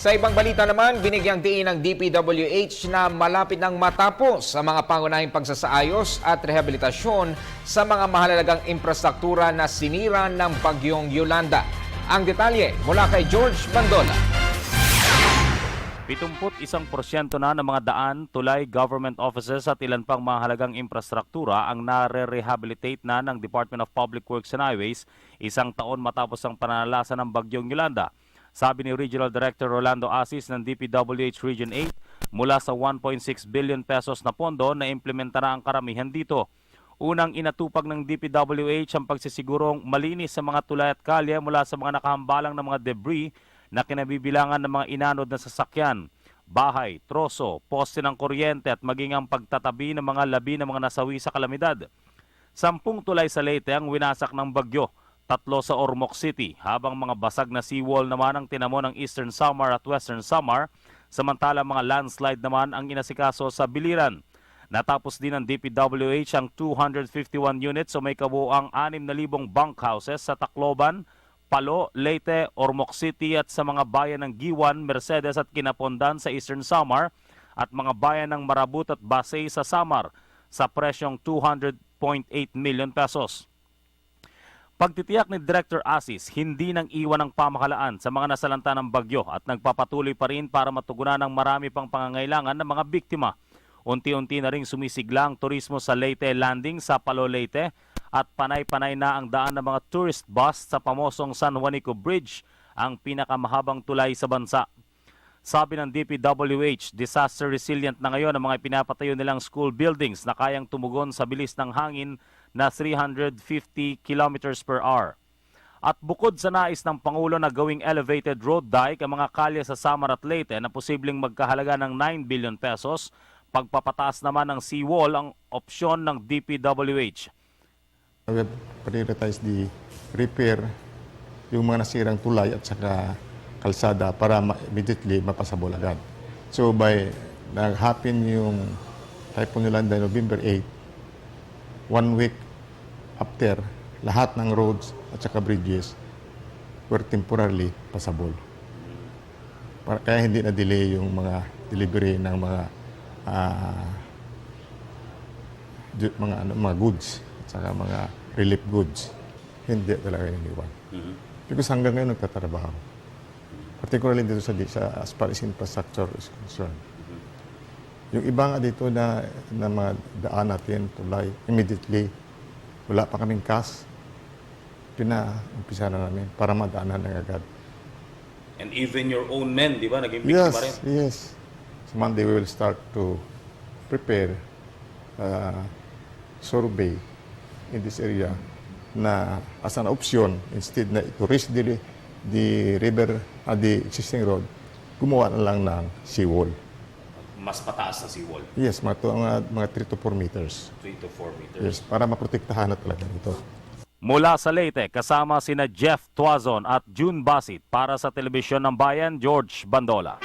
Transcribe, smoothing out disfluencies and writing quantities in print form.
Sa ibang balita naman, binigyang diin ng DPWH na malapit nang matapos sa mga pangunahing pagsasaayos at rehabilitasyon sa mga mahalagang infrastruktura na sinira ng bagyong Yolanda. Ang detalye mula kay George Bandola. 71% na ng mga daan, tulay, government offices at ilan pang mahalagang infrastruktura ang nare-rehabilitate na ng Department of Public Works and Highways isang taon matapos ang pananalasa ng bagyong Yolanda. Sabi ni Regional Director Rolando Asis ng DPWH Region 8, mula sa 1.6 billion pesos na pondo na implementa na ang karamihan dito. Unang inatupag ng DPWH ang pagsisigurong malinis sa mga tulay at kalye mula sa mga nakahambalang ng mga debris na kinabibilangan ng mga inanod na sasakyan, bahay, troso, poste ng kuryente at maging ang pagtatabi ng mga labi ng mga nasawi sa kalamidad. 10 tulay sa Leyte ang winasak ng bagyo, 3 sa Ormoc City, habang mga basag na seawall naman ang tinamo ng Eastern Samar at Western Samar, samantala mga landslide naman ang inasikaso sa Biliran. Natapos din ng DPWH ang 251 units o may kabuuang 6,000 bunkhouses sa Tacloban, Palo, Leyte, Ormoc City at sa mga bayan ng Giwan, Mercedes at Kinapondan sa Eastern Samar at mga bayan ng Marabut at Basay sa Samar sa presyong 200.8 million pesos. Pagtitiyak ni Director Asis, hindi nang iwan ang pamahalaan sa mga nasalanta ng bagyo at nagpapatuloy pa rin para matugunan ang marami pang pangangailangan ng mga biktima. Unti-unti na ring sumisigla ang turismo sa Leyte Landing sa Palo, Leyte at panay-panay na ang daan ng mga tourist bus sa pamosong San Juanico Bridge, ang pinakamahabang tulay sa bansa. Sabi ng DPWH, disaster resilient na ngayon ang mga pinapatayo nilang school buildings na kayang tumugon sa bilis ng hangin na 350 kilometers per hour. At bukod sa nais ng Pangulo na gawing elevated road dike ang mga kalye sa Samar at Leyte na posibleng magkahalaga ng 9 billion pesos, pagpapataas naman ng seawall ang opsyon ng DPWH. We have prioritized the repair, yung mga nasirang tulay at saka kalsada para immediately mapasabol agad. So by nag-happen yung Typhoon Yolanda November 8, 1 week after, lahat ng roads at saka bridges were temporarily pasabol. Kaya hindi na-delay yung mga delivery ng mga goods at saka mga relief goods. Hindi talaga iniwan. Because hanggang ngayon nagtatrabaho. Particularly dito sa as far as infrastructure is concerned. Yung iba nga dito na mga daan natin, tulay, immediately, wala pa kaming cash, pina-umpisa na namin para madaanan na agad. And even your own men, di ba? Naging biktima rin. Yes. So Monday we will start to prepare survey in this area na as an option, instead na to reach the river, the existing road, gumawa na lang ng seawall. Mas pataas na seawall. Yes, mga 3 to 4 meters. 3 to 4 meters. Yes, para maprotektahan na talaga ito. Mula sa Leyte, kasama sina Jeff Tuazon at June Basit para sa Telebisyon ng Bayan, George Bandola.